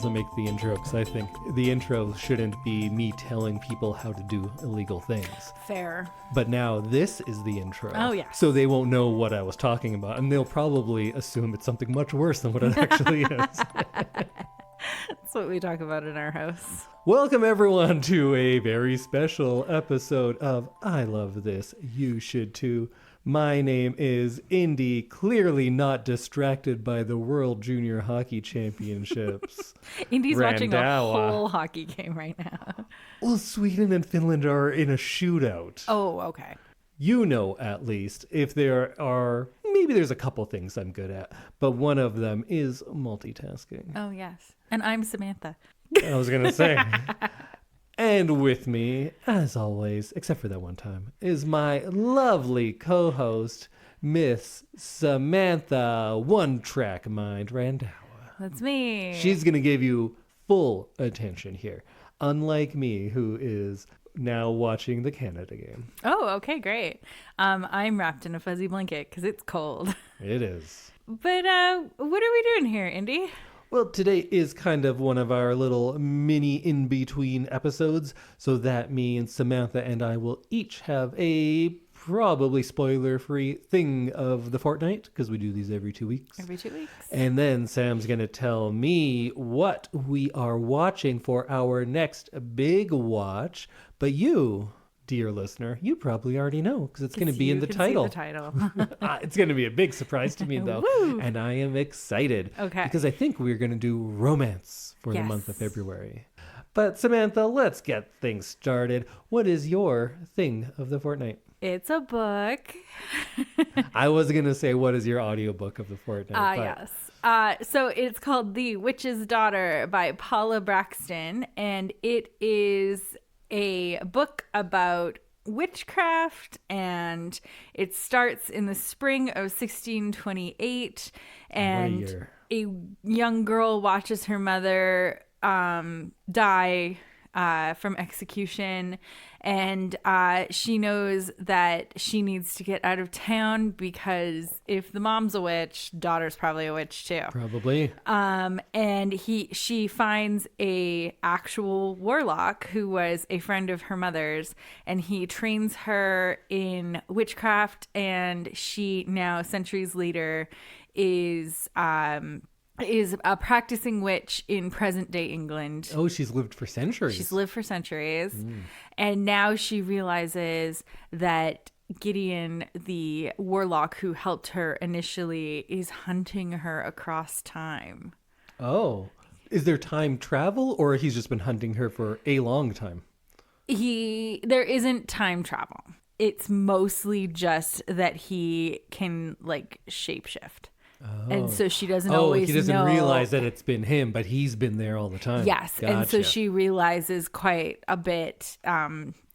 to make the intro because I think the intro shouldn't be me telling people how to do illegal things. Fair. But now this is the intro. Oh, yeah. So they won't know what I was talking about, and they'll probably assume it's something much worse than what it actually is. That's what we talk about in our house. Welcome, everyone, to a very special episode of I Love This, You Should Too. My name is Indy, clearly not distracted by the World Junior Hockey Championships. Indy's watching a Randhawa. whole hockey game right now. Well, Sweden and Finland are in a shootout. Oh, okay. You know, at least, if there are, maybe there's a couple things I'm good at, but one of them is multitasking. Oh, yes. And I'm Samantha. I was going to say. And with me, as always, except for that one time, is my lovely co-host, Miss Samantha, one-track mind, Randhawa. That's me. She's going to give you full attention here, unlike me, who is now watching the Canada game. Oh, okay, great. I'm wrapped in a fuzzy blanket because it's cold. It is. But what are we doing here, Indy? Well, today is kind of one of our little mini in-between episodes, so that means Samantha and I will each have a probably spoiler-free thing of the fortnight, because we do these every 2 weeks. Every 2 weeks. And then Sam's going to tell me what we are watching for our next big watch, but you, dear listener, you probably already know, because it's going to be in the title. See the title. It's going to be a big surprise to me, though. Woo! And I am excited. Okay. Because I think we're going to do romance for the month of February. But Samantha, let's get things started. What is your thing of the fortnight? It's a book. I was going to say, what is your audiobook of the fortnight? Yes. So it's called The Witch's Daughter by Paula Brackston. And it is a book about witchcraft, and it starts in the spring of 1628, and a young girl watches her mother die from execution, and she knows that she needs to get out of town because if the mom's a witch, daughter's probably a witch too. Probably. And she finds a actual warlock who was a friend of her mother's, and he trains her in witchcraft, and she now, centuries later, is a practicing witch in present-day England. Oh, she's lived for centuries. She's lived for centuries. And now she realizes that Gideon, the warlock who helped her initially, is hunting her across time. Oh. Is there time travel, or he's just been hunting her for a long time? There isn't time travel. It's mostly just that he can, like, shapeshift. Oh. And so she doesn't always know. He doesn't realize that it's been him, but he's been there all the time. Yes. Gotcha. And so she realizes quite a bit,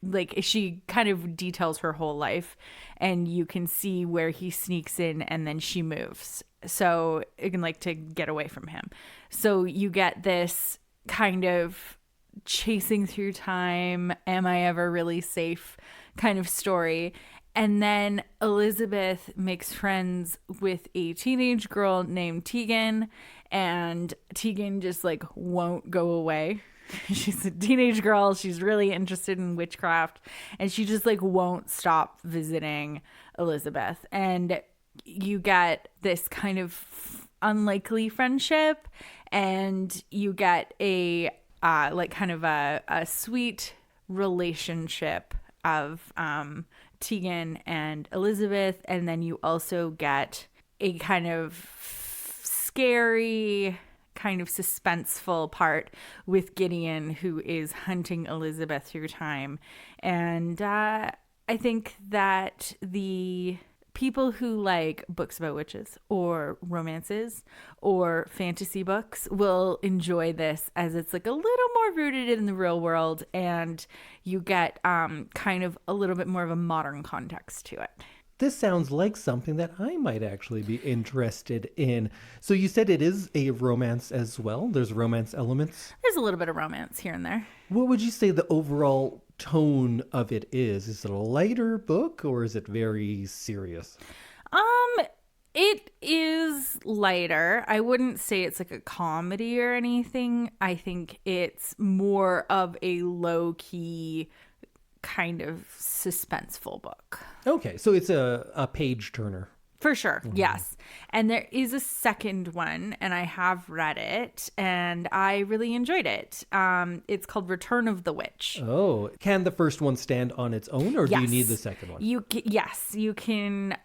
like she kind of details her whole life, and you can see where he sneaks in and then she moves. So it can, like, to get away from him. So you get this kind of chasing through time, am I ever really safe kind of story. And then Elizabeth makes friends with a teenage girl named Tegan, and Tegan just, like, won't go away. She's a teenage girl. She's really interested in witchcraft, and she just, like, won't stop visiting Elizabeth. And you get this kind of unlikely friendship, and you get a like kind of a sweet relationship of Tegan and Elizabeth, and then you also get a kind of scary, kind of suspenseful part with Gideon, who is hunting Elizabeth through time. And I think that the people who like books about witches or romances or fantasy books will enjoy this, as it's, like, a little more rooted in the real world, and you get kind of a little bit more of a modern context to it. This sounds like something that I might actually be interested in. So you said it is a romance as well? There's romance elements? There's a little bit of romance here and there. What would you say the overall tone of it is? Is it a lighter book, or is it very serious? It is lighter. I wouldn't say it's like a comedy or anything. I think it's more of a low-key kind of suspenseful book. Okay, so it's a page turner. For sure, yes. And there is a second one, and I have read it, and I really enjoyed it. It's called Return of the Witch. Oh, can the first one stand on its own, or do you need the second one? Yes, you can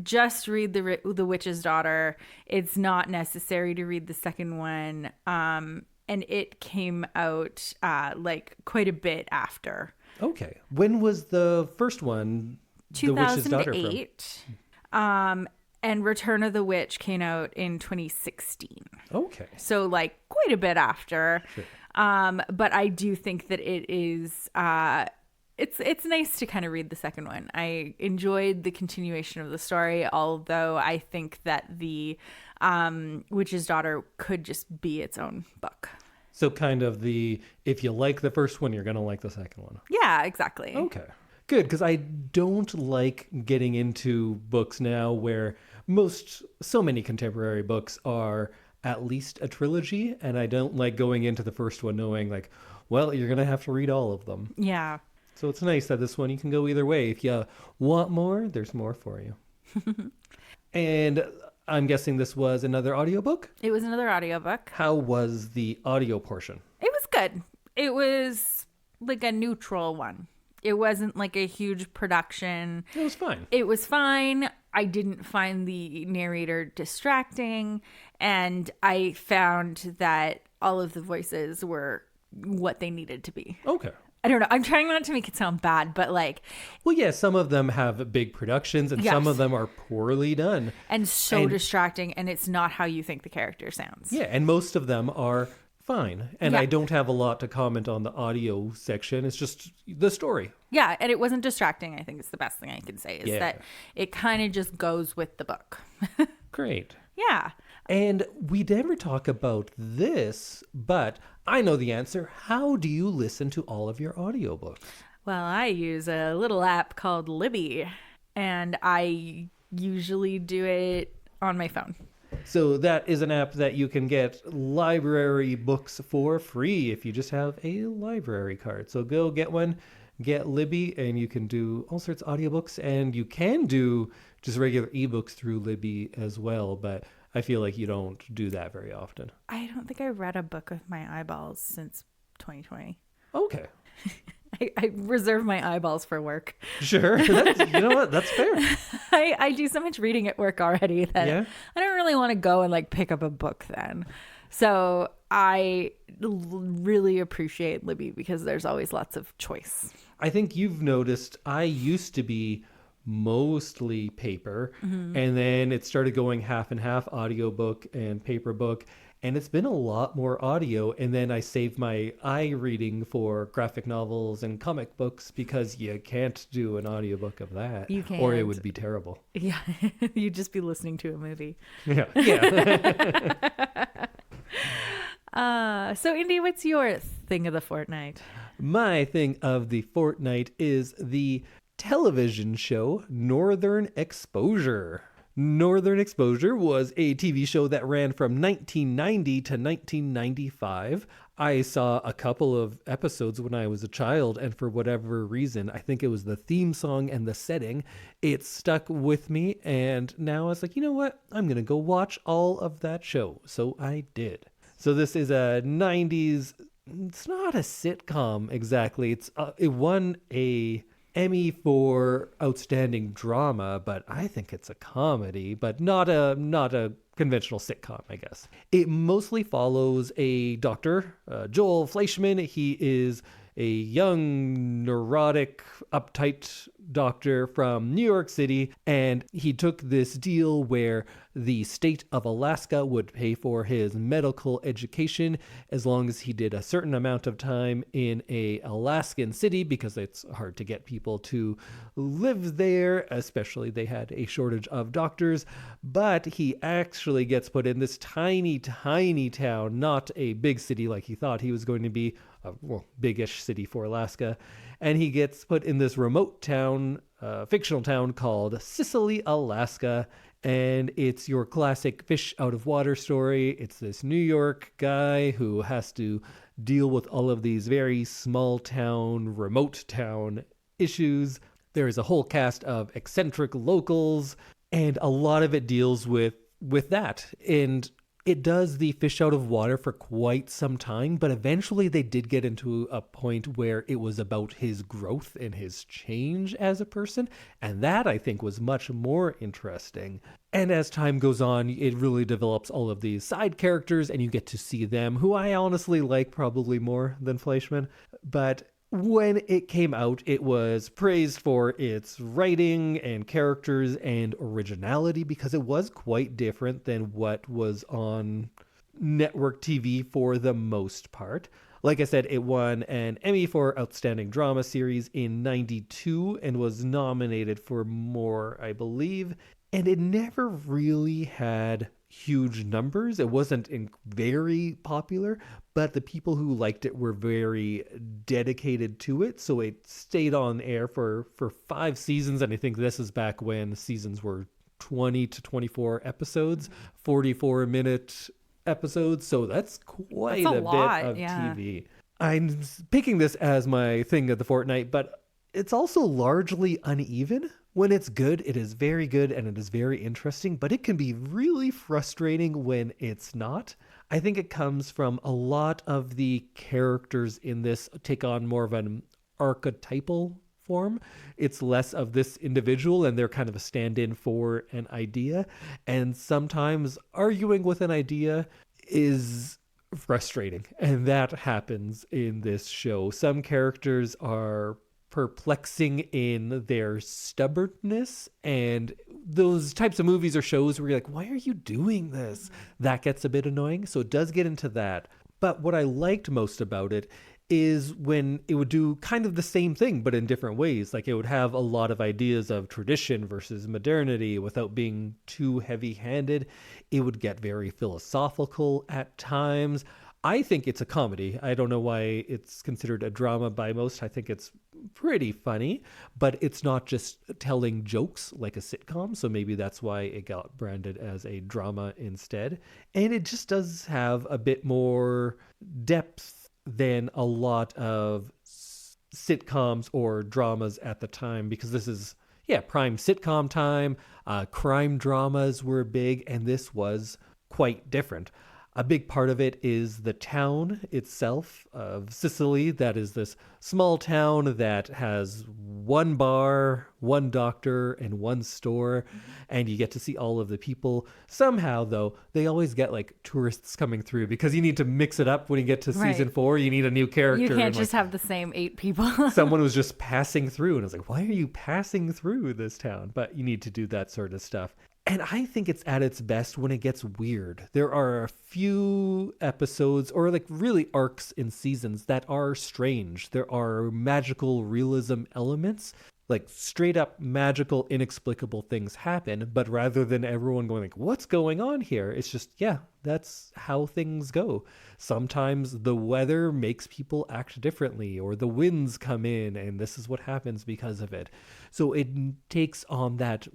just read the Witch's Daughter. It's not necessary to read the second one, and it came out like quite a bit after. Okay, when was the first one? 2008. The Witch's Daughter from? And Return of the Witch came out in 2016. Okay. So like quite a bit after. Sure. But I do think that it is it's nice to kind of read the second one. I enjoyed the continuation of the story, although I think that the Witch's Daughter could just be its own book. So kind of if you like the first one, you're going to like the second one. Yeah, exactly. Okay. Good, because I don't like getting into books now where so many contemporary books are at least a trilogy, and I don't like going into the first one knowing like, well, you're going to have to read all of them. Yeah. So it's nice that this one you can go either way. If you want more, there's more for you. And I'm guessing this was another audiobook? It was another audiobook. How was the audio portion? It was good. It was like a neutral one. It wasn't like a huge production. It was fine. It was fine. I didn't find the narrator distracting. And I found that all of the voices were what they needed to be. Okay. I don't know. I'm trying not to make it sound bad, but like... Well, yeah, some of them have big productions and some of them are poorly done. And distracting, and it's not how you think the character sounds. Yeah, and most of them are fine. And I don't have a lot to comment on the audio section. It's just the story. Yeah, and it wasn't distracting, I think is the best thing I can say, is that it kind of just goes with the book. Great. Yeah. And we never talk about this, but I know the answer. How do you listen to all of your audiobooks? Well, I use a little app called Libby, and I usually do it on my phone. So that is an app that you can get library books for free if you just have a library card. So go get one, get Libby, and you can do all sorts of audiobooks, and you can do just regular ebooks through Libby as well, but I feel like you don't do that very often. I don't think I read a book with my eyeballs since 2020. Okay. I reserve my eyeballs for work. Sure. You know what? That's fair. I do so much reading at work already that I don't really want to go and like pick up a book then. So I really appreciate Libby because there's always lots of choice. I think you've noticed I used to be mostly paper, and then it started going half and half, audiobook and paper book, and it's been a lot more audio. And then I saved my eye reading for graphic novels and comic books because you can't do an audiobook of that. You can't. Or it would be terrible. Yeah, you'd just be listening to a movie. Yeah. So Indy, what's your thing of the fortnight? My thing of the fortnight is the television show Northern Exposure. Northern Exposure was a TV show that ran from 1990 to 1995. I saw a couple of episodes when I was a child, and for whatever reason, I think it was the theme song and the setting, it stuck with me, and now I was like, you know what? I'm going to go watch all of that show. So I did. So this is a 90s, it's not a sitcom exactly. It won a Emmy for outstanding drama, but I think it's a comedy, but not a conventional sitcom, I guess. It mostly follows a doctor, Joel Fleischman. He is a young, neurotic, uptight doctor from New York City, and he took this deal where the state of Alaska would pay for his medical education as long as he did a certain amount of time in a Alaskan city, because it's hard to get people to live there, especially they had a shortage of doctors. But he actually gets put in this tiny, tiny town, not a big city like he thought he was going to be, big-ish city for Alaska. And he gets put in this remote town, fictional town called Sicily, Alaska. And it's your classic fish out of water story. It's this New York guy who has to deal with all of these very small town, remote town issues. There is a whole cast of eccentric locals, and a lot of it deals with that. And it does the fish out of water for quite some time, but eventually they did get into a point where it was about his growth and his change as a person. And that, I think, was much more interesting. And as time goes on, it really develops all of these side characters, and you get to see them, who I honestly like probably more than Fleischman. But when it came out, it was praised for its writing and characters and originality, because it was quite different than what was on network TV for the most part. Like I said, it won an Emmy for Outstanding Drama Series in '92 and was nominated for more, I believe. And it never really had huge numbers. It wasn't very popular, but the people who liked it were very dedicated to it. So it stayed on air for 5 seasons. And I think this is back when seasons were 20 to 24 episodes, 44-minute episodes. So that's quite a lot, bit of yeah. TV. I'm picking this as my thing of the fortnight, but it's also largely uneven. When it's good, it is very good and it is very interesting, but it can be really frustrating when it's not. I think it comes from a lot of the characters in this take on more of an archetypal form. It's less of this individual and they're kind of a stand-in for an idea. And sometimes arguing with an idea is frustrating. And that happens in this show. Some characters are perplexing in their stubbornness, and those types of movies or shows where you're like, why are you doing this? That gets a bit annoying. So it does get into that. But what I liked most about it is when it would do kind of the same thing, but in different ways. Like it would have a lot of ideas of tradition versus modernity without being too heavy-handed. It would get very philosophical at times. I think it's a comedy. I don't know why it's considered a drama by most. I think it's pretty funny, but it's not just telling jokes like a sitcom. So maybe that's why it got branded as a drama instead. And it just does have a bit more depth than a lot of sitcoms or dramas at the time, because this is, prime sitcom time. Crime dramas were big, and this was quite different. A big part of it is the town itself of Sicily. That is this small town that has one bar, one doctor, and one store. And you get to see all of the people. Somehow, though, they always get like tourists coming through, because you need to mix it up when you get to season 4. You need a new character. You can't just have the same 8 people. Someone was just passing through, and I was like, why are you passing through this town? But you need to do that sort of stuff. And I think it's at its best when it gets weird. There are a few episodes, or like really arcs in seasons, that are strange. There are magical realism elements, like straight up magical, inexplicable things happen. But rather than everyone going like, what's going on here? It's just, that's how things go. Sometimes the weather makes people act differently, or the winds come in, and this is what happens because of it. So it takes on that,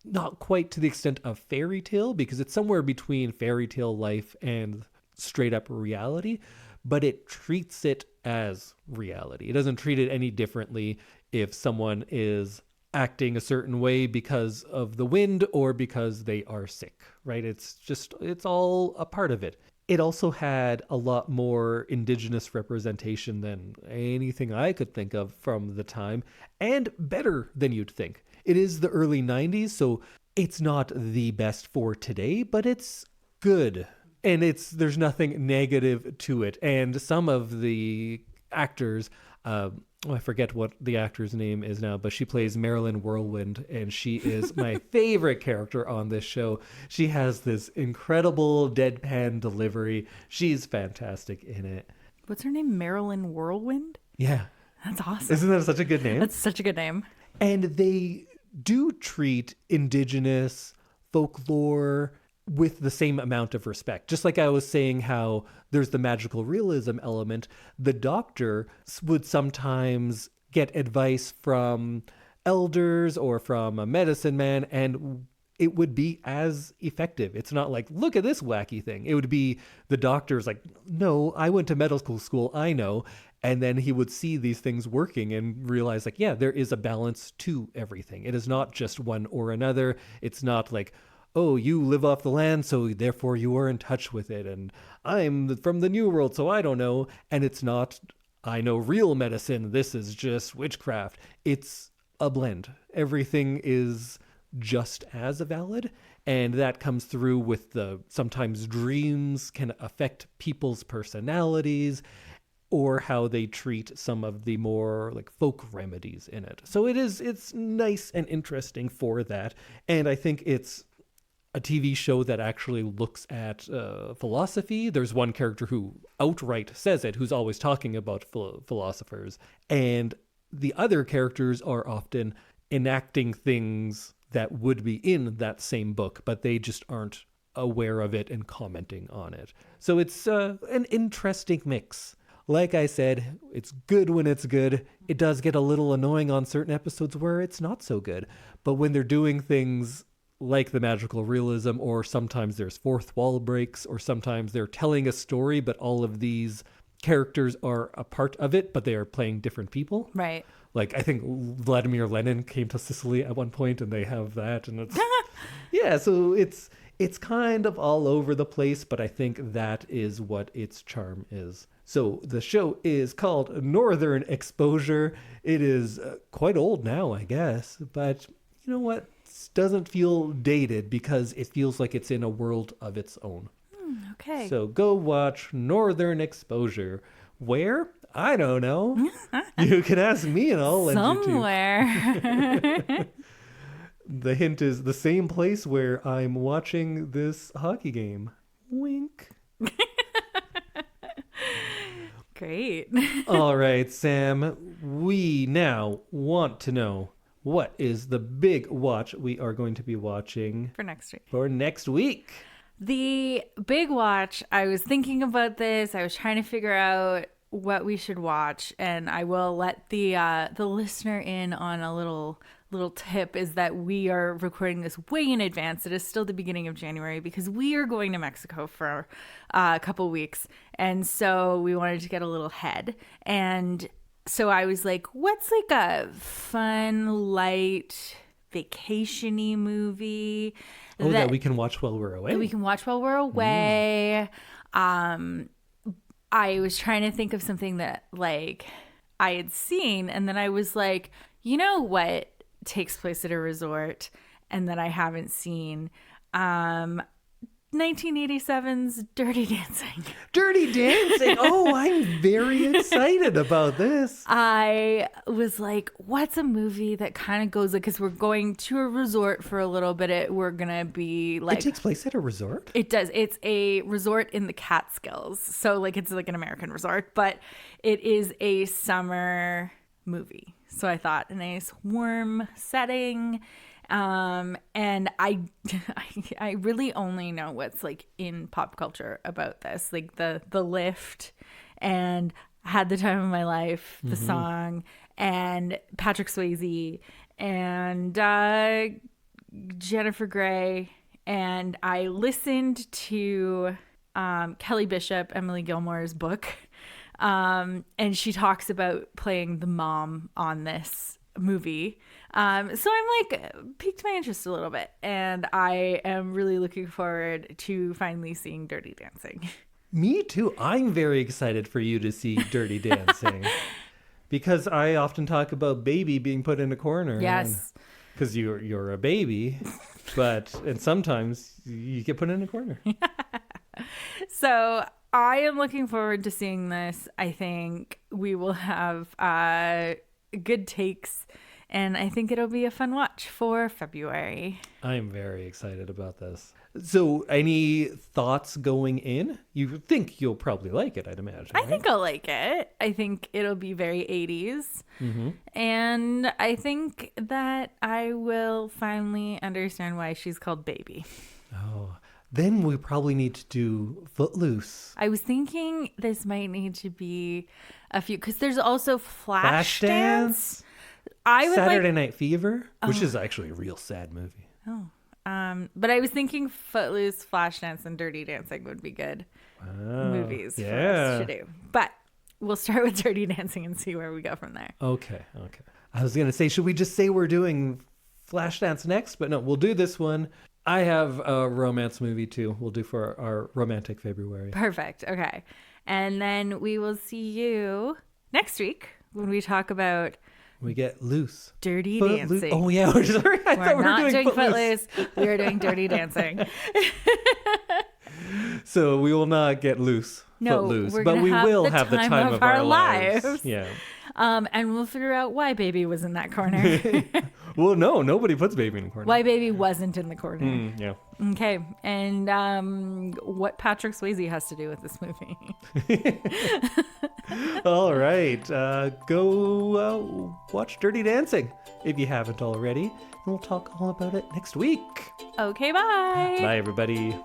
not quite to the extent of fairy tale, because it's somewhere between fairy tale life and straight up reality, but it treats it as reality. It doesn't treat it any differently if someone is acting a certain way because of the wind or because they are sick, right? It's all a part of it. It also had a lot more indigenous representation than anything I could think of from the time, and better than you'd think. It is the early 90s, so it's not the best for today, but it's good. And there's nothing negative to it. And some of the actors, I forget what the actor's name is now, but she plays Marilyn Whirlwind, and she is my favorite character on this show. She has this incredible deadpan delivery. She's fantastic in it. What's her name? Marilyn Whirlwind? Yeah. That's awesome. Isn't that such a good name? That's such a good name. And they do treat indigenous folklore with the same amount of respect. Just like I was saying how there's the magical realism element, the doctor would sometimes get advice from elders or from a medicine man, and it would be as effective. It's not like, look at this wacky thing. It would be the doctor's like, no, I went to medical school, I know. And then he would see these things working and realize like, yeah, there is a balance to everything. It is not just one or another. It's not like, oh, you live off the land, so therefore you are in touch with it. And I'm from the New World, so I don't know. And it's not, I know real medicine. This is just witchcraft. It's a blend. Everything is just as valid. And that comes through with the sometimes dreams can affect people's personalities or how they treat some of the more like folk remedies in it. So it's nice and interesting for that. And I think it's a TV show that actually looks at philosophy. There's one character who outright says it, who's always talking about philosophers. And the other characters are often enacting things that would be in that same book, but they just aren't aware of it and commenting on it. So it's an interesting mix. Like I said, it's good when it's good. It does get a little annoying on certain episodes where it's not so good. But when they're doing things like the magical realism, or sometimes there's fourth wall breaks, or sometimes they're telling a story, but all of these characters are a part of it, but they are playing different people. Right. Like, I think Vladimir Lenin came to Sicily at one point, and they have that, and it's... yeah, so it's kind of all over the place, but I think that is what its charm is. So the show is called Northern Exposure. It is quite old now, I guess, but you know what? It doesn't feel dated because it feels like it's in a world of its own. Okay. So go watch Northern Exposure. Where? I don't know. You can ask me and I'll lend you to. Somewhere. The hint is the same place where I'm watching this hockey game. Wink. Great. All right, Sam. We now want to know what is the big watch we are going to be watching For next week. for next week. The big watch, I was thinking about this. I was trying to figure out what we should watch, and I will let the listener in on a little tip is that we are recording this way in advance. It is still the beginning of January because we are going to Mexico for a couple weeks, and so we wanted to get a little ahead. And so I was like, what's like a fun, light, vacation-y movie that we can watch while we're away? That we can watch while we're away. I was trying to think of something that like I had seen, and then I was like, you know what takes place at a resort and that I haven't seen? 1987's Dirty Dancing. Dirty Dancing. Oh, I'm very excited about this. I was like, what's a movie that kind of goes like, because we're going to a resort for a little bit. We're going to be like. It takes place at a resort? It does. It's a resort in the Catskills. So like it's like an American resort, but it is a summer movie. So I thought a nice warm setting. And I really only know what's like in pop culture about this, like the Lift and Had the Time of My Life, the song, and Patrick Swayze and Jennifer Grey. And I listened to Kelly Bishop, Emily Gilmore's book, and she talks about playing the mom on this movie. So I'm like piqued my interest a little bit, and I am really looking forward to finally seeing Dirty Dancing. Me too. I'm very excited for you to see Dirty Dancing because I often talk about baby being put in a corner. Yes. Because you're a baby, and sometimes you get put in a corner. So I am looking forward to seeing this. I think we will have good takes, and I think it'll be a fun watch for February. I'm very excited about this. So any thoughts going in? You think you'll probably like it, I'd imagine. I think I'll like it. I think it'll be very 80s. Mm-hmm. And I think that I will finally understand why she's called Baby. Oh, then we probably need to do Footloose. I was thinking this might need to be a few, because there's also Flashdance. Saturday Night Fever, which is actually a real sad movie. Oh, But I was thinking Footloose, Flashdance, and Dirty Dancing would be good movies for us to do. But we'll start with Dirty Dancing and see where we go from there. Okay. I was going to say, should we just say we're doing Flashdance next? But no, we'll do this one. I have a romance movie too. We'll do for our romantic February. Perfect. Okay. And then we will see you next week when we talk about we get loose. Dirty Footloose. Dancing. Oh, yeah. We're not doing Footloose. We are doing Dirty Dancing. So we will not get loose. No, Footloose, we're but we will have the time of our lives. lives. Yeah. And we'll figure out why Baby was in that corner. Well, no, nobody puts Baby in the corner. Why Baby wasn't in the corner. Yeah. Okay. And what Patrick Swayze has to do with this movie. All right. Go watch Dirty Dancing if you haven't already. And we'll talk all about it next week. Okay, bye. Bye, everybody.